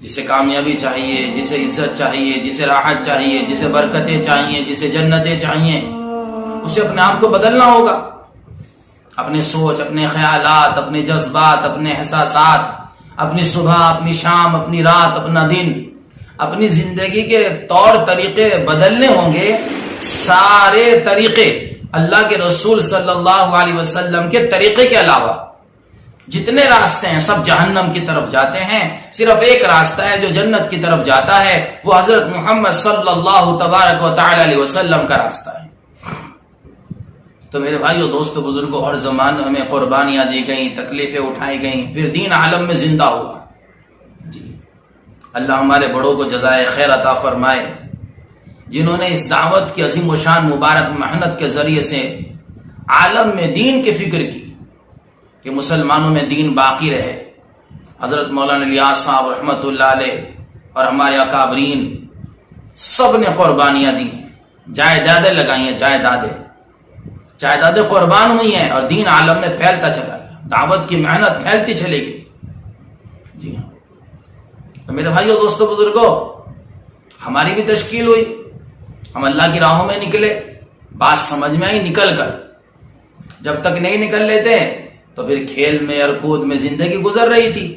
جسے کامیابی چاہیے، جسے عزت چاہیے، جسے راحت چاہیے، جسے برکتیں چاہیے، جسے جنتیں چاہیے، اسے اپنے آپ کو بدلنا ہوگا. اپنے سوچ، اپنے خیالات، اپنے جذبات، اپنے احساسات، اپنی صبح، اپنی شام، اپنی رات، اپنا دن، اپنی زندگی کے طور طریقے بدلنے ہوں گے. سارے طریقے اللہ کے رسول صلی اللہ علیہ وسلم کے طریقے کے علاوہ جتنے راستے ہیں سب جہنم کی طرف جاتے ہیں. صرف ایک راستہ ہے جو جنت کی طرف جاتا ہے، وہ حضرت محمد صلی اللہ تبارک و تعالی علیہ وسلم کا راستہ ہے. تو میرے بھائیو، دوستو، بزرگوں، ہر زمانے میں قربانیاں دی گئیں، تکلیفیں اٹھائی گئیں، پھر دین عالم میں زندہ ہوا. جی، اللہ ہمارے بڑوں کو جزائے خیر عطا فرمائے، جنہوں نے اس دعوت کی عظیم و شان مبارک محنت کے ذریعے سے عالم میں دین کی فکر کی کہ مسلمانوں میں دین باقی رہے. حضرت مولانا الیاس صاحب رحمۃ اللہ علیہ اور ہمارے اکابرین سب نے قربانیاں دی، جائیدادیں لگائی ہیں، جائیدادیں قربان ہوئی ہیں، اور دین عالم میں پھیلتا چلا گیا، دعوت کی محنت پھیلتی چلے گئی. جی ہاں، تو میرے بھائیو، دوستو، بزرگوں، ہماری بھی تشکیل ہوئی، ہم اللہ کی راہوں میں نکلے. بات سمجھ میں آئی، نکل کر. جب تک نہیں نکل لیتے تو پھر کھیل میں اور کود میں زندگی گزر رہی تھی.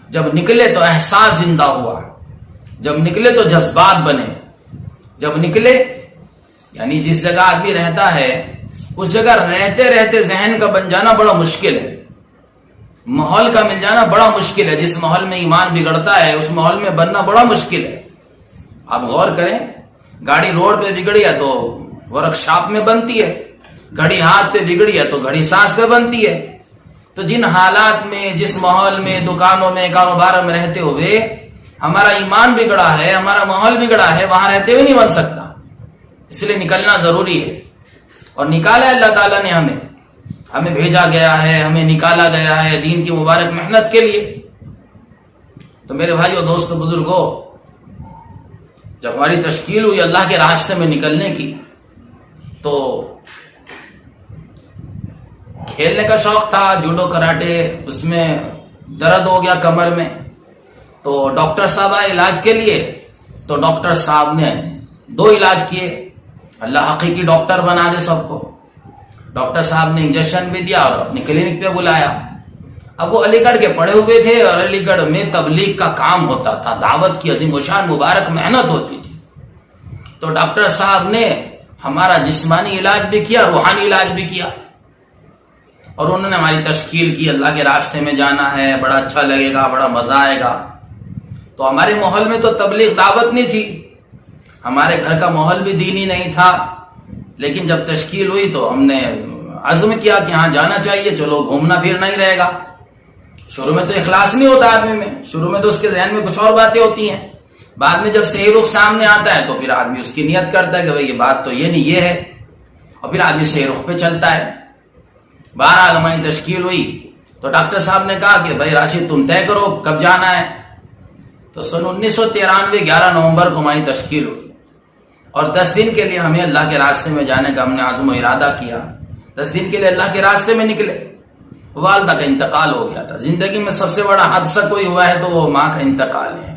جب نکلے تو احساس زندہ ہوا، جب نکلے تو جذبات بنے. جب نکلے یعنی جس جگہ آدمی رہتا ہے اس جگہ رہتے رہتے ذہن کا بن جانا بڑا مشکل ہے، ماحول کا مل جانا بڑا مشکل ہے. جس ماحول میں ایمان بگڑتا ہے اس ماحول میں بننا بڑا مشکل ہے. آپ غور کریں، گاڑی روڈ پہ بگڑی ہے تو ورک شاپ میں بنتی ہے، گھڑی ہاتھ پہ بگڑی ہے تو گھڑی سانس پہ بنتی ہے. تو جن حالات میں، جس ماحول میں، دکانوں میں، کاروبار میں رہتے ہوئے ہمارا ایمان بگڑا ہے، ہمارا ماحول بگڑا ہے، وہاں رہتے ہوئے نہیں بن سکتا. اس لیے نکلنا ضروری ہے، اور نکالا ہے اللہ تعالیٰ نے. ہمیں بھیجا گیا ہے، ہمیں نکالا گیا ہے دین کی مبارک محنت کے لیے. تو میرے بھائیو، دوستو، بزرگوں، جب ہماری تشکیل ہوئی اللہ کے راستے میں نکلنے کی، تو کھیلنے کا شوق تھا، جوڈو کراٹے، اس میں درد ہو گیا کمر میں. تو ڈاکٹر صاحب آئے علاج کے لیے، تو ڈاکٹر صاحب نے 2 علاج کیے. اللہ حقیقی ڈاکٹر بنا دے سب کو. ڈاکٹر صاحب نے انجیکشن بھی دیا اور اپنی کلینک پہ بلایا. اب وہ علی گڑھ کے پڑھے ہوئے تھے، اور علی گڑھ میں تبلیغ کا کام ہوتا تھا، دعوت کی عظیم و شان مبارک محنت ہوتی تھی. تو ڈاکٹر صاحب نے ہمارا جسمانی علاج بھی کیا، روحانی علاج بھی کیا، اور انہوں نے ہماری تشکیل کی. اللہ کے راستے میں جانا ہے، بڑا اچھا لگے گا، بڑا مزہ آئے گا. تو ہمارے ماحول میں تو تبلیغ دعوت نہیں تھی، ہمارے گھر کا ماحول بھی دینی نہیں تھا. لیکن جب تشکیل ہوئی تو ہم نے عزم کیا کہ ہاں جانا چاہیے، چلو گھومنا پھرنا ہی رہے گا. شروع میں تو اخلاص نہیں ہوتا آدمی میں، شروع میں تو اس کے ذہن میں کچھ اور باتیں ہوتی ہیں. بعد میں جب صحیح رخ سامنے آتا ہے تو پھر آدمی اس کی نیت کرتا ہے کہ بھئی یہ بات تو یہ نہیں، یہ ہے، اور پھر آدمی صحیح رخ پہ چلتا ہے. بہرحال ہماری تشکیل ہوئی تو ڈاکٹر صاحب نے کہا کہ بھائی راشد تم طے کرو کب جانا ہے. تو سن 1993 11 نومبر کو ہماری تشکیل ہوئی، اور 10 دن کے لیے ہمیں اللہ کے راستے میں جانے کا ہم نے عزم و ارادہ کیا. 10 دن کے لیے اللہ کے راستے میں نکلے. والدہ کا انتقال ہو گیا تھا. زندگی میں سب سے بڑا حادثہ کوئی ہوا ہے تو وہ ماں کا انتقال ہے،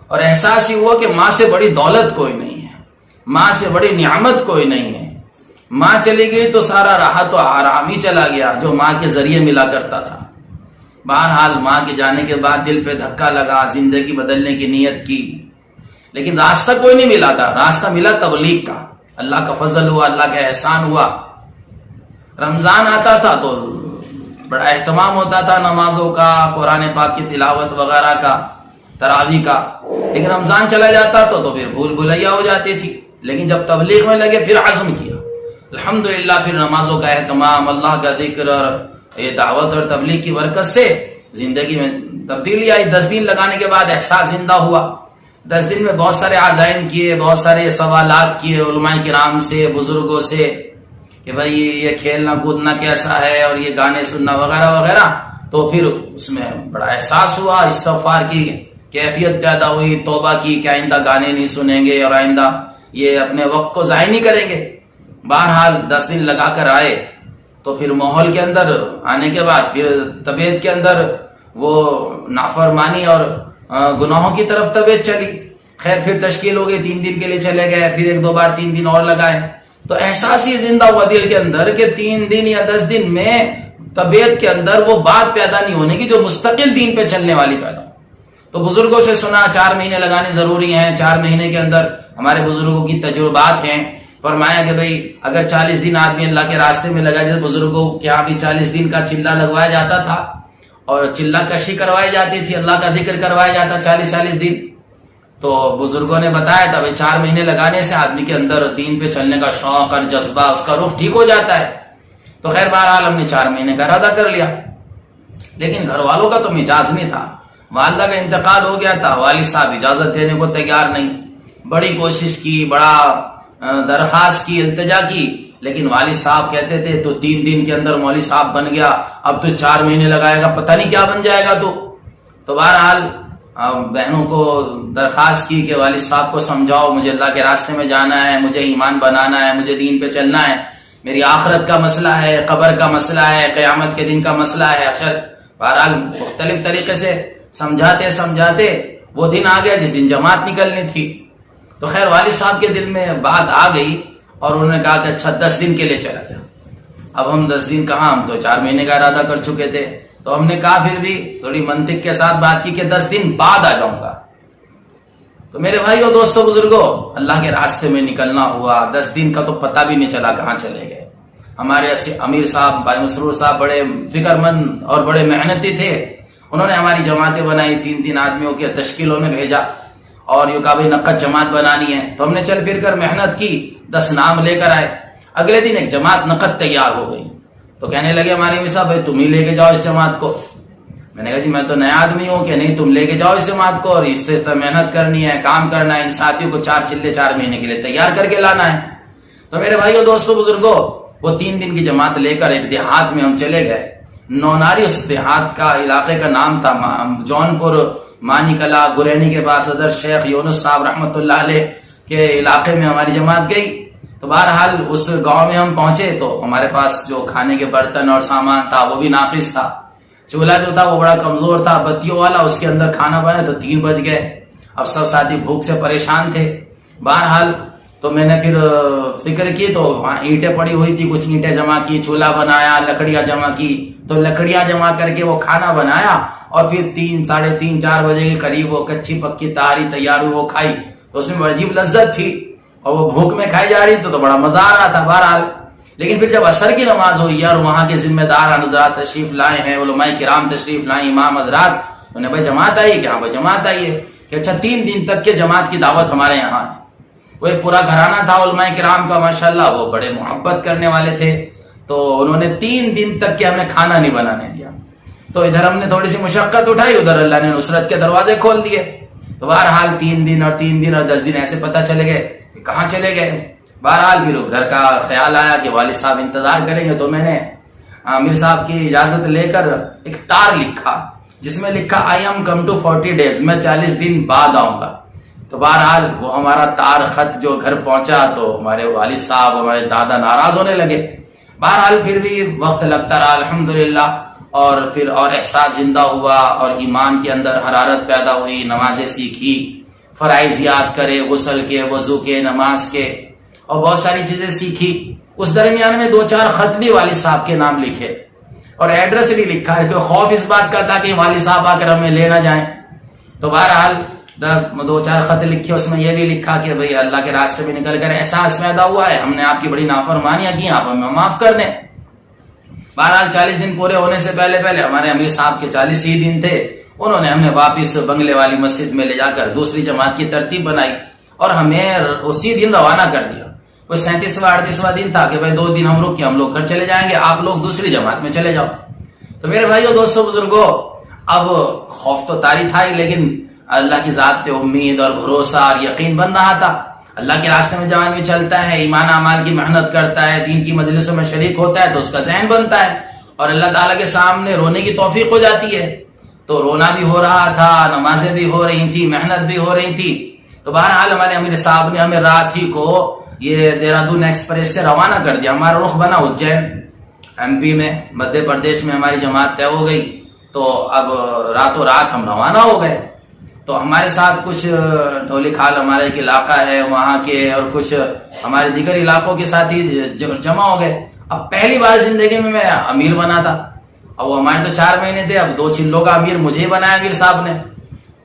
اور احساس ہی ہوا کہ ماں سے بڑی دولت کوئی نہیں ہے، ماں سے بڑی نعمت کوئی نہیں ہے. ماں چلی گئی تو سارا راحت و آرام ہی چلا گیا جو ماں کے ذریعے ملا کرتا تھا. بہرحال ماں کے جانے کے بعد دل پہ دھکا لگا، زندگی بدلنے کی نیت کی، لیکن راستہ کوئی نہیں ملا تھا. راستہ ملا تبلیغ کا. اللہ کا فضل ہوا، اللہ کا احسان ہوا. رمضان آتا تھا تو بڑا اہتمام ہوتا تھا نمازوں کا، قرآن پاک کی تلاوت وغیرہ کا، تراویح کا. لیکن رمضان چلا جاتا تو پھر بھول بھلیا ہو جاتی تھی. لیکن جب تبلیغ میں لگے پھر عزم کیا، الحمدللہ پھر نمازوں کا اہتمام، اللہ کا ذکر، اور یہ دعوت اور تبلیغ کی برکت سے زندگی میں تبدیلی آئی. 10 دن لگانے کے بعد احساس زندہ ہوا. 10 دن میں بہت سارے عزائم کیے، بہت سارے سوالات کیے علماء کرام سے، بزرگوں سے کہ بھائی یہ کھیلنا کودنا کیسا ہے اور یہ گانے سننا وغیرہ وغیرہ. تو پھر اس میں بڑا احساس ہوا، استغفار کی کیفیت پیدا ہوئی، توبہ کی کہ آئندہ گانے نہیں سنیں گے اور آئندہ یہ اپنے وقت کو ضائع نہیں کریں گے. بہرحال 10 دن لگا کر آئے تو پھر ماحول کے اندر آنے کے بعد پھر طبیعت کے اندر وہ نافرمانی اور گناہوں کی طرف طبیعت چلی. خیر پھر تشکیل ہو گئی، 3 دن کے لیے چلے گئے، پھر 1-2 بار 3 دن اور لگائے. تو احساس یہ زندہ ہوا دل کے اندر کہ 3 دن یا 10 دن میں طبیعت کے اندر وہ بات پیدا نہیں ہونے کی جو مستقل دین پہ چلنے والی پیدا ہو. تو بزرگوں سے سنا 4 مہینے لگانے ضروری ہیں، 4 مہینے کے اندر ہمارے بزرگوں کی تجربات ہیں. فرمایا کہ بھئی اگر 40 دن آدمی اللہ کے راستے میں لگا جائے، بزرگوں کے یہاں بھی 40 دن کا چلہ لگوایا جاتا تھا اور چلہ کشی کروائی جاتی تھی، اللہ کا ذکر کروایا جاتا 40 دن. تو بزرگوں نے بتایا تھا بھئی 4 مہینے لگانے سے آدمی کے اندر دین پہ چلنے کا شوق اور جذبہ، اس کا رخ ٹھیک ہو جاتا ہے. تو خیر بہرحال ہم نے 4 مہینے کا ارادہ کر لیا. لیکن گھر والوں کا تو مزاج نہیں تھا. والدہ کا انتقال ہو گیا تھا، والد صاحب اجازت دینے کو تیار نہیں. بڑی کوشش کی، بڑا درخواست کی، التجا کی، لیکن والد صاحب کہتے تھے تو 3 دن کے اندر مولوی صاحب بن گیا، اب تو 4 مہینے لگائے گا، پتہ نہیں کیا بن جائے گا. تو بہرحال بہنوں کو درخواست کی کہ والد صاحب کو سمجھاؤ مجھے اللہ کے راستے میں جانا ہے، مجھے ایمان بنانا ہے، مجھے دین پہ چلنا ہے، میری آخرت کا مسئلہ ہے، قبر کا مسئلہ ہے، قیامت کے دن کا مسئلہ ہے. اکثر بہرحال مختلف طریقے سے سمجھاتے وہ دن آ گیا جس دن جماعت نکلنی تھی. تو خیر والد صاحب کے دل میں بات آ گئی اور انہوں نے کہا کہ اچھا 10 دن کے لیے چلا جا. اب ہم 10 دن کہاں، ہم تو 4 مہینے کا ارادہ کر چکے تھے. تو ہم نے کہا پھر بھی تھوڑی منطق کے ساتھ بات کی کہ 10 دن بعد آ جاؤں گا. تو میرے بھائیو دوستو بزرگوں، اللہ کے راستے میں نکلنا ہوا. 10 دن کا تو پتہ بھی نہیں چلا کہاں چلے گئے. ہمارے امیر صاحب بھائی مسرور صاحب بڑے فکر مند اور بڑے محنتی تھے. انہوں نے ہماری جماعتیں بنائی، 3 آدمیوں کے تشکیلوں میں بھیجا اور یہ کہا بھائی نقد جماعت بنانی ہے. تو ہم نے چل پھر کر محنت کی، 10 نام لے کر آئے. اگلے دن ایک جماعت نقد تیار ہو گئی. تو کہنے لگے ہمارے امیر صاحب بھائی تم ہی لے کے جاؤ اس جماعت کو. میں نے کہا جی میں تو نیا آدمی ہوں کہ نہیں، تم لے کے جاؤ اس جماعت کو، اور اس سے محنت کرنی ہے، کام کرنا ہے، ان ساتھیوں کو 4 چلے 4 مہینے کے لیے تیار کر کے لانا ہے. تو میرے بھائیو دوستو بزرگوں، وہ 3 دن کی جماعت لے کر ایک دیہات میں ہم چلے گئے. نوناری اس دیہات کا علاقے کا نام تھا. جون پور مانی کلا گرینی کے پاس حضرت شیخ یونس صاحب رحمت اللہ علیہ کے علاقے میں ہماری جماعت گئی. تو بہرحال اس گاؤں میں ہم پہنچے تو ہمارے پاس جو کھانے کے برتن اور سامان تھا وہ بھی ناقص تھا. چولہا جو تھا وہ بڑا کمزور تھا، بتیوں والا، اس کے اندر کھانا بنا تو 3 بج گئے. اب سب ساتھی بھوک سے پریشان تھے. بہرحال تو میں نے پھر فکر کی تو وہاں اینٹیں پڑی ہوئی تھی، کچھ اینٹیں جمع کی، چولہا بنایا، لکڑیاں جمع کی. تو لکڑیاں جمع کر کے وہ کھانا بنایا اور پھر 3 ساڑھے 3 4 بجے کے قریب وہ کچی پکی تہاری تیار ہوئی، وہ کھائی. تو اس میں عجیب لذت تھی اور وہ بھوک میں کھائی جا رہی تو بڑا مزہ آ رہا تھا. بہرحال لیکن پھر جب عصر کی نماز ہوئی اور وہاں کے ذمہ دار حضرات تشریف لائے ہیں، علماء کرام تشریف لائے، امام حضرات، انہوں نے بھائی جماعت آئی کہ ہاں بھائی جماعت آئی ہے. کہ اچھا 3 دن تک کے جماعت کی دعوت ہمارے یہاں ہے. وہ ایک پورا گھرانہ تھا علماء کرام کا، ماشاءاللہ وہ بڑے محبت کرنے والے تھے. تو انہوں نے 3 دن تک کے ہمیں کھانا نہیں بنانے دیا. تو ادھر ہم نے تھوڑی سی مشقت اٹھائی، ادھر اللہ نے نصرت کے دروازے کھول دیے. تو بہرحال 3 دن اور 3 دن اور 10 دن ایسے پتہ چلے گئے کہ کہاں چلے گئے. بہرحال پھر گھر کا خیال آیا کہ والد صاحب انتظار کریں گے. تو میں نے امیر صاحب کی اجازت لے کر ایک تار لکھا جس میں لکھا I am come to 40 days، میں 40 دن بعد آؤں گا. تو بہرحال وہ ہمارا تار خط جو گھر پہنچا تو ہمارے والد صاحب ہمارے دادا ناراض ہونے لگے. بہرحال پھر بھی وقت لگتا رہا الحمدللہ، اور پھر اور احساس زندہ ہوا اور ایمان کے اندر حرارت پیدا ہوئی. نمازیں سیکھی، فرائض یاد کرے، غسل کے، وضو کے، نماز کے، اور بہت ساری چیزیں سیکھی. اس درمیان میں 2-4 خط بھی والد صاحب کے نام لکھے اور ایڈریس بھی لکھا ہے، کہ خوف اس بات کا تھا کہ والد صاحب آ کر ہمیں لے نہ جائیں. تو بہرحال 2-4 خط لکھے، اس میں یہ بھی لکھا کہ بھئی اللہ کے راستے میں نکل کر احساس پیدا ہوا ہے، ہم نے آپ کی بڑی نافرمانیاں کی، آپ ہمیں معاف کر دیں. بہرحال 40 دن پورے ہونے سے پہلے ہمارے امیر صاحب کے 40 ہی دن تھے. انہوں نے ہمیں واپس بنگلے والی مسجد میں لے جا کر دوسری جماعت کی ترتیب بنائی اور ہمیں اسی دن روانہ کر دیا. کوئی 37واں 38واں دن تھا کہ بھائی 2 دن ہم رک کے ہم لوگ گھر چلے جائیں گے، آپ لوگ دوسری جماعت میں چلے جاؤ. تو میرے بھائیو دوستو بزرگوں، اب خوف تو طاری تھا ہی، لیکن اللہ کی ذات پہ امید اور بھروسہ اور یقین بن رہا تھا. اللہ کے راستے میں جوان بھی چلتا ہے، ایمان اعمال کی محنت کرتا ہے، دین کی مجلسوں میں شریک ہوتا ہے تو اس کا ذہن بنتا ہے اور اللہ تعالیٰ کے سامنے رونے کی توفیق ہو جاتی ہے. تو رونا بھی ہو رہا تھا، نمازیں بھی ہو رہی تھی، محنت بھی ہو رہی تھی. تو بہرحال ہمارے امیر صاحب نے ہمیں رات ہی کو یہ دہرادون ایکسپریس سے روانہ کر دیا. ہمارا رخ بنا اجین، ایم پی میں، مدھیہ پردیش میں ہماری جماعت طے ہو گئی. تو اب راتوں رات ہم روانہ ہو گئے. تو ہمارے ساتھ کچھ ڈھولی کھال ہمارا ایک علاقہ ہے وہاں کے، اور کچھ ہمارے دیگر علاقوں کے ساتھی جمع ہو گئے. اب پہلی بار زندگی میں امیر بنا تھا. اب وہ ہمارے تو 4 مہینے تھے، اب 2 چلوں کا امیر مجھے ہی بنایا امیر صاحب نے.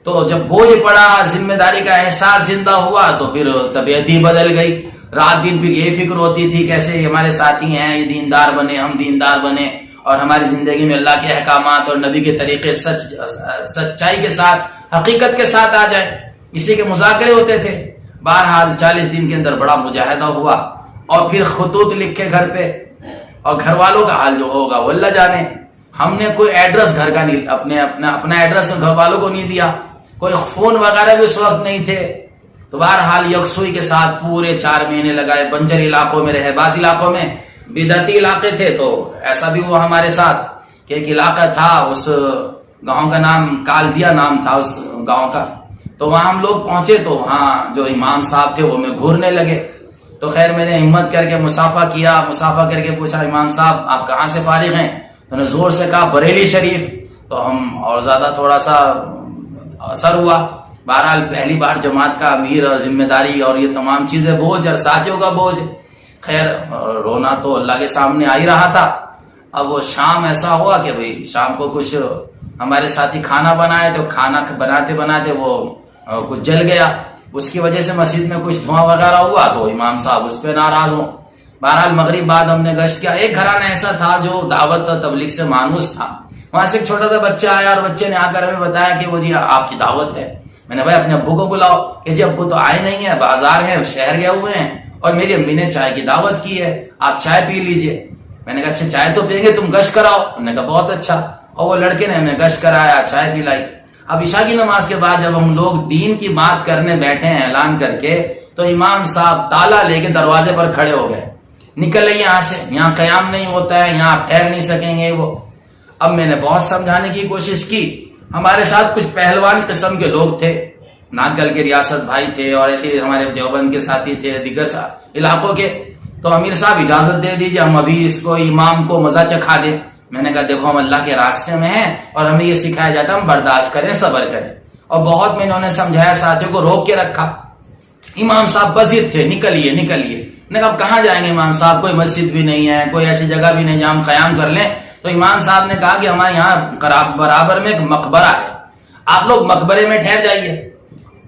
تو جب بوجھ پڑا، ذمہ داری کا احساس زندہ ہوا تو پھر طبیعت ہی بدل گئی. رات دن پھر یہی فکر ہوتی تھی کیسے ہمارے ساتھی ہیں یہ دیندار بنے، ہم دیندار بنے، اور ہماری زندگی میں اللہ کے احکامات اور نبی کے طریقے سچائی کے ساتھ، حقیقت کے ساتھ آ جائے. اسی کے مذاکرے ہوتے تھے. بہرحال 40 دن کے اندر بڑا مجاہدہ ہوا اور پھر خطوط لکھے گھر پہ، اور گھر والوں کا حال جو ہوگا وہ اللہ جانے. ہم نے کوئی ایڈریس گھر کا نہیں، اپنا ایڈریس گھر والوں کو نہیں دیا، کوئی فون وغیرہ بھی اس وقت نہیں تھے. تو بہرحال یکسوئی کے ساتھ پورے 4 مہینے لگائے. بنجر علاقوں میں رہے، بعض علاقوں میں بدعتی علاقے تھے. تو ایسا بھی ہوا ہمارے ساتھ کہ ایک علاقہ تھا، اس گاؤں کا نام کالدیا نام تھا اس گاؤں کا. تو وہاں ہم لوگ پہنچے تو وہاں جو امام صاحب تھے وہ ہمیں گھورنے لگے. تو خیر میں نے ہمت کر کے مسافہ کیا، مسافہ کر کے پوچھا امام صاحب آپ کہاں سے فارغ ہیں؟ تو نے زور سے کہا بریلی شریف. تو ہم اور زیادہ تھوڑا سا اثر ہوا. بہرحال پہلی بار جماعت کا امیر اور ذمہ داری اور یہ تمام چیزیں بوجھ اور ساتھیوں کا بوجھ. خیر رونا تو اللہ کے سامنے آ ہی رہا تھا. اب وہ شام ایسا ہوا کہ بھئی شام کو کچھ ہمارے ساتھی کھانا بنائے تو کھانا بناتے بناتے وہ کچھ جل گیا. اس کی وجہ سے مسجد میں کچھ دھواں وغیرہ ہوا تو امام صاحب اس پہ ناراض ہوں. بہرحال مغرب بعد ہم نے گشت کیا. ایک گھرانہ ایسا تھا جو دعوت اور تبلیغ سے مانوس تھا. وہاں سے ایک چھوٹا سا بچہ آیا اور بچے نے آ کر ہمیں بتایا کہ وہ جی آپ کی دعوت ہے. میں نے بھائی اپنے ابو کو بلاؤ. کہ جی ابو تو آئے نہیں ہیں، بازار ہیں، شہر گئے ہوئے ہیں، اور میری امی نے چائے کی دعوت کی ہے، آپ چائے پی لیجئے. میں نے کہا اچھا چائے تو پئیں گے، تم گشت کراؤ. انہوں نے کہا بہت اچھا. اور وہ لڑکے نے ہمیں گشت کرایا، چائے پلائی. اب عشاء کی نماز کے بعد جب ہم لوگ دین کی بات کرنے بیٹھے ہیں اعلان کر کے، تو امام صاحب تالا لے کے دروازے پر کھڑے ہو گئے. نکل آئیے یہاں سے، یہاں قیام نہیں ہوتا ہے، یہاں آپ ٹھہر نہیں سکیں گے. وہ اب میں نے بہت سمجھانے کی کوشش کی. ہمارے ساتھ کچھ پہلوان قسم کے لوگ تھے، ناگل کے ریاست بھائی تھے، اور ایسے ہمارے دیوبند کے ساتھی تھے دیگر علاقوں کے. تو امیر صاحب اجازت دے دیجیے ہم ابھی اس کو امام کو مزہ چکھا دیں. میں نے کہا دیکھو ہم اللہ کے راستے میں ہیں اور ہمیں یہ سکھایا جاتا ہے ہم برداشت کریں، صبر کریں. اور بہت میں انہوں نے سمجھایا، ساتھیوں کو روک کے رکھا. امام صاحب بضد تھے، نکلیے نکلیے. میں نے کہا کہاں جائیں گے امام صاحب؟ کوئی مسجد بھی نہیں ہے، کوئی ایسی جگہ بھی نہیں جہاں ہم قیام کر لیں. تو امام صاحب نے کہا کہ ہمارے یہاں برابر میں ایک مقبرہ ہے، آپ لوگ مقبرے میں ٹھہر جائیے.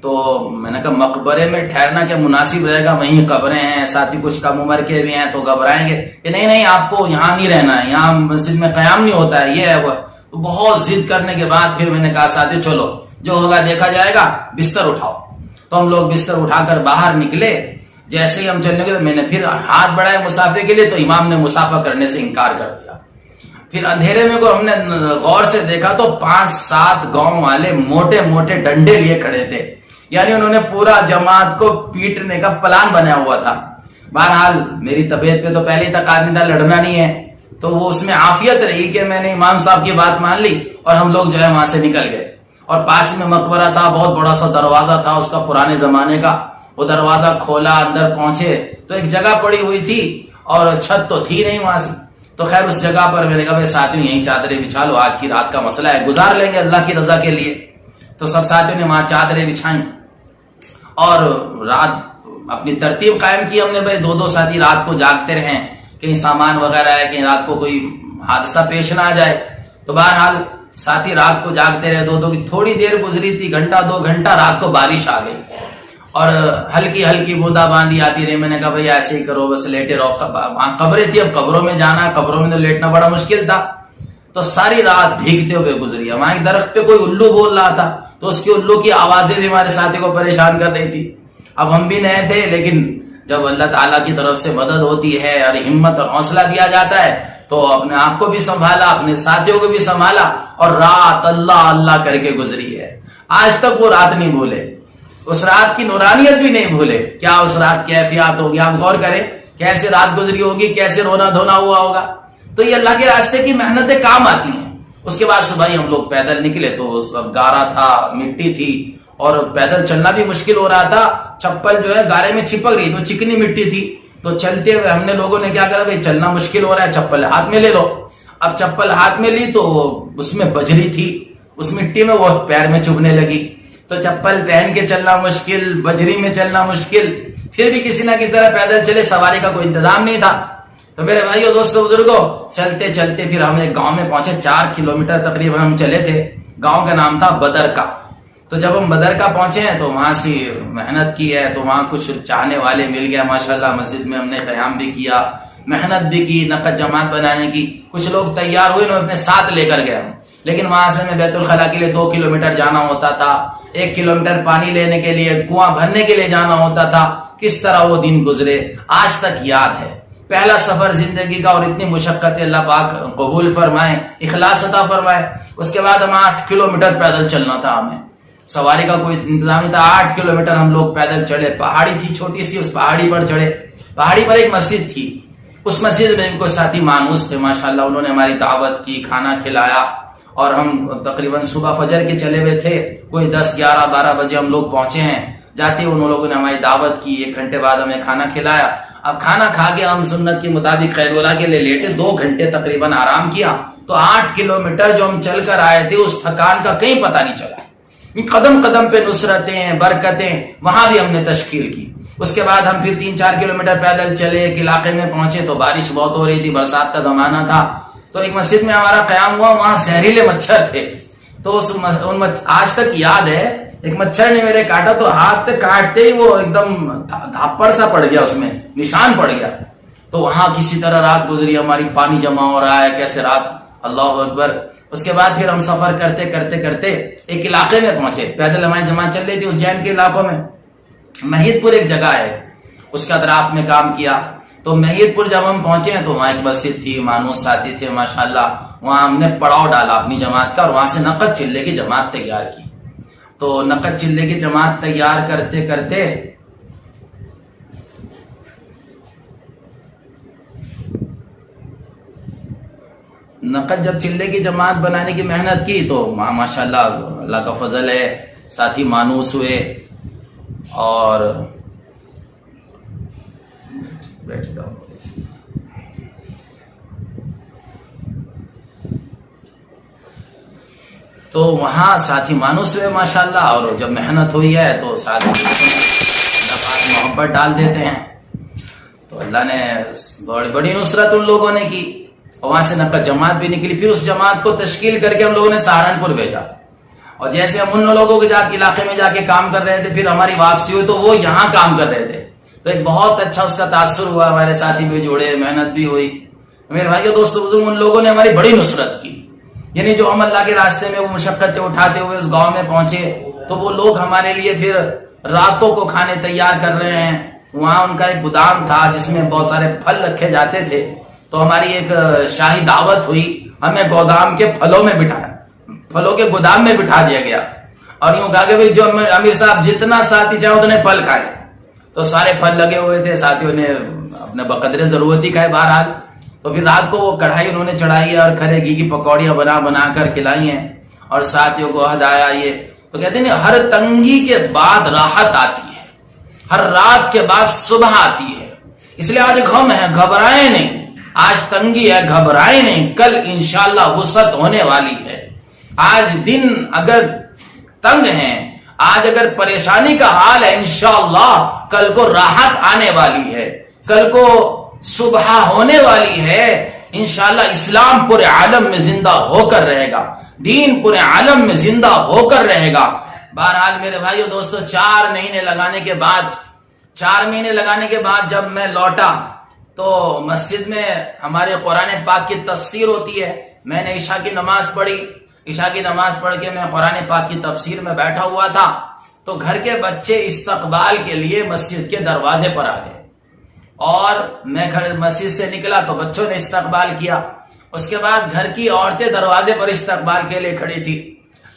تو میں نے کہا مقبرے میں ٹھہرنا کیا مناسب رہے گا؟ وہیں قبریں ہیں، ساتھی کچھ کم عمر کے بھی ہیں تو گھبرائیں گے. کہ نہیں نہیں آپ کو یہاں نہیں رہنا ہے، یہاں مسجد میں قیام نہیں ہوتا ہے، یہ ہے وہ. تو بہت ضد کرنے کے بعد پھر میں نے کہا ساتھی چلو جو ہوگا دیکھا جائے گا، بستر اٹھاؤ. تو ہم لوگ بستر اٹھا کر باہر نکلے. جیسے ہی ہم چلنے گئے میں نے پھر ہاتھ بڑھائے مسافے کے لیے، تو امام نے مسافہ کرنے سے انکار کر دیا. پھر اندھیرے میں کو ہم نے غور سے دیکھا تو 5-7 گاؤں والے موٹے موٹے ڈنڈے لیے کھڑے تھے. یعنی انہوں نے پورا جماعت کو پیٹنے کا پلان بنا ہوا تھا. بہرحال میری طبیعت پہ تو پہلے تک آدمی تھا، لڑنا نہیں ہے. تو وہ اس میں عافیت رہی کہ میں نے امام صاحب کی بات مان لی اور ہم لوگ جو ہے وہاں سے نکل گئے. اور پاس میں مقبرہ تھا، بہت بڑا سا دروازہ تھا اس کا پرانے زمانے کا. وہ دروازہ کھولا، اندر پہنچے تو ایک جگہ پڑی ہوئی تھی اور چھت تو تھی نہیں وہاں سے. تو خیر اس جگہ پر میں نے کہا ساتھیوں یہیں چادریں بچھا لو، آج کی رات کا مسئلہ ہے، گزار لیں گے اللہ کی رضا کے لیے. تو سب ساتھیوں نے وہاں چادریں بچھائیں اور رات اپنی ترتیب قائم کی. ہم نے بھائی 2 ساتھی رات کو جاگتے رہیں، کہیں سامان وغیرہ ہے، کہیں رات کو کوئی حادثہ پیش نہ آ جائے. تو بہرحال ساتھی رات کو جاگتے رہے. 2 کی تھوڑی دیر گزری تھی، گھنٹہ 2 گھنٹہ، رات کو بارش آ گئی اور ہلکی ہلکی بوندا باندی آتی رہی. میں نے کہا بھائی ایسے ہی کرو، بس لیٹے رہو. وہاں قبریں تھی، اب قبروں میں جانا، قبروں میں تو لیٹنا بڑا مشکل تھا. تو ساری رات بھیگتے ہوئے گزری. وہاں ایک درخت پہ کوئی الو بول رہا تھا، تو اس کی الو کی آوازیں بھی ہمارے ساتھی کو پریشان کر رہی تھی. اب ہم بھی نئے تھے، لیکن جب اللہ تعالیٰ کی طرف سے مدد ہوتی ہے اور ہمت اور حوصلہ دیا جاتا ہے تو اپنے آپ کو بھی سنبھالا، اپنے ساتھیوں کو بھی سنبھالا اور رات اللہ اللہ کر کے گزری ہے. آج تک وہ رات نہیں بھولے، اس رات کی نورانیت بھی نہیں بھولے. کیا اس رات کیفیات ہوگی، آپ غور کریں کیسے رات گزری ہوگی، کیسے رونا دھونا ہوا ہوگا. تو یہ اللہ کے راستے کی محنتیں کام آتی ہیں. اس کے بعد صبح ہی ہم لوگ پیدل نکلے تو سب گارا تھا، مٹی تھی اور پیدل چلنا بھی مشکل ہو رہا تھا. چپل جو ہے گارے میں چپک رہی تو چکنی مٹی تھی. تو چلتے ہوئے ہم نے لوگوں نے کیا کرا، بھائی چلنا مشکل ہو رہا ہے، چپل ہاتھ میں لے لو. اب چپل ہاتھ میں لی تو اس میں بجری تھی، اس مٹی میں وہ پیر میں چبھنے لگی. تو چپل پہن کے چلنا مشکل، بجری میں چلنا مشکل. پھر بھی کسی نہ کسی طرح پیدل چلے، سواری کا کوئی انتظام نہیں تھا. تو میرے بھائیو دوستو بزرگوں، چلتے چلتے پھر ہم ایک گاؤں میں پہنچے. 4 کلومیٹر تقریباً ہم چلے تھے. گاؤں کا نام تھا بدر کا. تو جب ہم بدر کا پہنچے ہیں تو وہاں سے محنت کی ہے، تو وہاں کچھ چاہنے والے مل گئے ماشاءاللہ. مسجد میں ہم نے قیام بھی کیا، محنت بھی کی نقد جماعت بنانے کی. کچھ لوگ تیار ہوئے، انہوں اپنے ساتھ لے کر گئے. لیکن وہاں سے ہمیں بیت الخلا کے لیے 2 کلومیٹر جانا ہوتا تھا. 1 کلومیٹر پانی لینے کے لیے، کنواں بھرنے کے لیے جانا ہوتا تھا. کس طرح وہ دن گزرے آج تک یاد ہے. پہلا سفر زندگی کا، اور اتنی مشقت اللہ پاک قبول فرمائے، اخلاص عطا فرمائے. اس کے بعد ہم 8 کلومیٹر پیدل چلنا تھا. ہمیں سواری کا کوئی انتظام نہیں تھا. 8 کلومیٹر ہم لوگ پیدل چلے. پہاڑی تھی چھوٹی سی، اس پہاڑی پر چڑھے. پہاڑی پر ایک مسجد تھی. اس مسجد میں ان کو ساتھی مانوس تھے ماشاءاللہ. انہوں نے ہماری دعوت کی، کھانا کھلایا. اور ہم تقریباً صبح فجر کے چلے ہوئے تھے. کوئی 10 11 12 بجے ہم لوگ پہنچے ہیں. جاتے ان لوگوں نے ہماری دعوت کی. 1 گھنٹے بعد ہمیں کھانا کھلایا. اب کھانا کھا کے ہم سنت کے مطابق خیر ولا کے لیے لیٹے. 2 گھنٹے تقریباً آرام کیا. تو 8 کلومیٹر جو ہم چل کر آئے تھے اس تھکان کا کہیں پتہ نہیں چلا. قدم قدم پہ نصرتیں، برکتیں وہاں بھی ہم نے تشکیل کی. اس کے بعد ہم پھر 3-4 کلومیٹر پیدل چلے. ایک علاقے میں پہنچے تو بارش بہت ہو رہی تھی، برسات کا زمانہ تھا. تو ایک مسجد میں ہمارا قیام ہوا. وہاں زہریلے مچھر تھے. تو آج تک یاد ہے، ایک مچھر نے میرے کاٹا تو ہاتھ پہ کاٹتے ہی وہ ایک دم دھاپڑ سا پڑ گیا، اس میں نشان پڑ گیا. تو وہاں کسی طرح رات گزری ہماری. پانی جمع ہو رہا ہے کیسے رات، اللہ اکبر. اس کے بعد پھر ہم سفر کرتے کرتے کرتے ایک علاقے میں پہنچے. پیدل ہماری جماعت چل رہی تھی. اس جین کے علاقوں میں مہید پور ایک جگہ ہے، اس کا اطراف میں کام کیا. تو مہید پور جب ہم پہنچے ہیں تو وہاں ایک مسجد تھی، مانوس ساتھی تھے ماشاءاللہ. وہاں ہم نے پڑاؤ ڈالا اپنی جماعت کا، اور وہاں سے نقد چلے کی جماعت تیار کی. تو نقد چلے کی جماعت تیار کرتے کرتے نقد جب چلے کی جماعت بنانے کی محنت کی تو ماشاءاللہ اللہ کا فضل ہے، ساتھی مانوس ہوئے. اور تو وہاں ساتھی مانوس ہوئے ماشاءاللہ. اور جب محنت ہوئی ہے تو ساتھی محبت ڈال دیتے ہیں. تو اللہ نے بڑی نصرت ان لوگوں نے کی. اور وہاں سے نقد جماعت بھی نکلی. پھر اس جماعت کو تشکیل کر کے ہم لوگوں نے سہارنپور بھیجا. اور جیسے ہم ان لوگوں کے علاقے میں جا کے کام کر رہے تھے، پھر ہماری واپسی ہوئی تو وہ یہاں کام کر رہے تھے. تو ایک بہت اچھا اس کا تاثر ہوا. ہمارے ساتھی بھی جوڑے، محنت بھی ہوئی. میرے بھائیو دوستو بزرگ، ان لوگوں نے ہماری بڑی نصرت کی. یعنی جو ہم اللہ کے راستے میں وہ مشقتیں اٹھاتے ہوئے اس گاؤں میں پہنچے تو وہ لوگ ہمارے لیے پھر راتوں کو کھانے تیار کر رہے ہیں. وہاں ان کا ایک گودام تھا جس میں بہت سارے پھل رکھے جاتے تھے. تو ہماری ایک شاہی دعوت ہوئی. ہمیں گودام کے پھلوں کے گودام میں بٹھا دیا گیا. اور یوں کہا کہ بھئی جو امیر صاحب جتنا ساتھی چاہو اتنے پھل کھائے. تو سارے پھل لگے ہوئے تھے. ساتھیوں نے اپنے بقدر ضرورت ہی کھائے بہرحال. تو پھر رات کو وہ کڑھائی انہوں نے چڑھائی ہے اور کھرے گھی کی پکوڑیاں بنا کر کھلائی ہیں اور ساتھیوں کو ہدایا. یہ تو کہتے ہیں ہر تنگی کے بعد راحت آتی ہے، ہر رات کے بعد صبح آتی ہے. اس لیے آج غم ہے، گھبرائیں نہیں. آج تنگی ہے، گھبرائیں نہیں. کل انشاءاللہ وسعت ہونے والی ہے. آج دن اگر تنگ ہیں، آج اگر پریشانی کا حال ہے، انشاءاللہ کل کو راحت آنے والی ہے. کل کو صبح ہونے والی ہے. انشاءاللہ اسلام پورے عالم میں زندہ ہو کر رہے گا، دین پورے عالم میں زندہ ہو کر رہے گا. بہرحال میرے بھائیو دوستو، 4 مہینے لگانے کے بعد جب میں لوٹا تو مسجد میں ہمارے قرآن پاک کی تفسیر ہوتی ہے. میں نے عشاء کی نماز پڑھی. عشاء کی نماز پڑھ کے میں قرآن پاک کی تفسیر میں بیٹھا ہوا تھا. تو گھر کے بچے استقبال کے لیے مسجد کے دروازے پر آ گئے اور میں مسجد سے نکلا تو بچوں نے استقبال کیا. اس کے بعد گھر کی عورتیں دروازے پر استقبال کے لیے کھڑی تھی.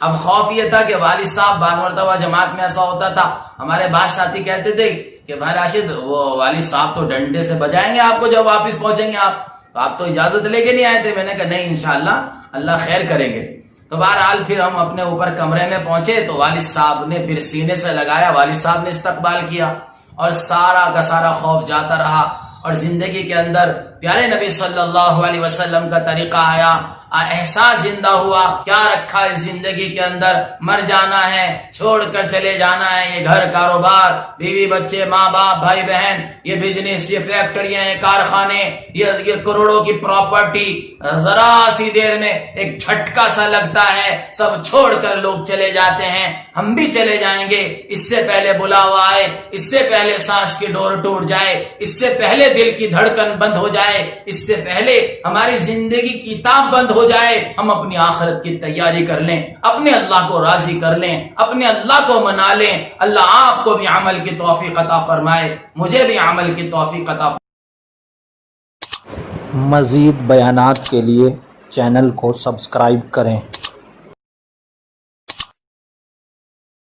اب خوف یہ تھا کہ والد صاحب بعض مرتبہ جماعت میں ایسا ہوتا تھا، ہمارے بعض ساتھی کہتے تھے کہ بھائی راشد وہ والد صاحب تو ڈنڈے سے بجائیں گے آپ کو جب واپس پہنچیں گے، آپ تو اجازت لے کے نہیں آئے تھے۔ میں نے کہا نہیں انشاءاللہ اللہ خیر کریں گے۔ تو بہرحال پھر ہم اپنے اوپر کمرے میں پہنچے تو والد صاحب نے پھر سینے سے لگایا، والد صاحب نے استقبال کیا اور سارا کا سارا خوف جاتا رہا، اور زندگی کے اندر پیارے نبی صلی اللہ علیہ وسلم کا طریقہ آیا، احساس زندہ ہوا، کیا رکھا اس زندگی کے اندر، مر جانا ہے، چھوڑ کر چلے جانا ہے، یہ گھر کاروبار، بیوی بچے، ماں باپ، بھائی بہن، یہ بزنس، یہ فیکٹریاں، یہ کارخانے، یہ کروڑوں کی پراپرٹی، ذرا سی دیر میں ایک جھٹکا سا لگتا ہے، سب چھوڑ کر لوگ چلے جاتے ہیں، ہم بھی چلے جائیں گے، اس سے پہلے بلاوا آئے، اس سے پہلے سانس کی ڈور ٹوٹ جائے، اس سے پہلے دل کی دھڑکن بند ہو جائے، اس سے پہلے ہماری زندگی کی کتاب بند ہو جائے، ہم اپنی آخرت کی تیاری کر لیں، اپنے اللہ کو راضی کر لیں، اپنے اللہ کو منا لیں۔ اللہ آپ کو بھی عمل کی توفیق عطا فرمائے، مجھے بھی عمل کی توفیق عطا فرمائے۔ مزید بیانات کے لیے چینل کو سبسکرائب کریں۔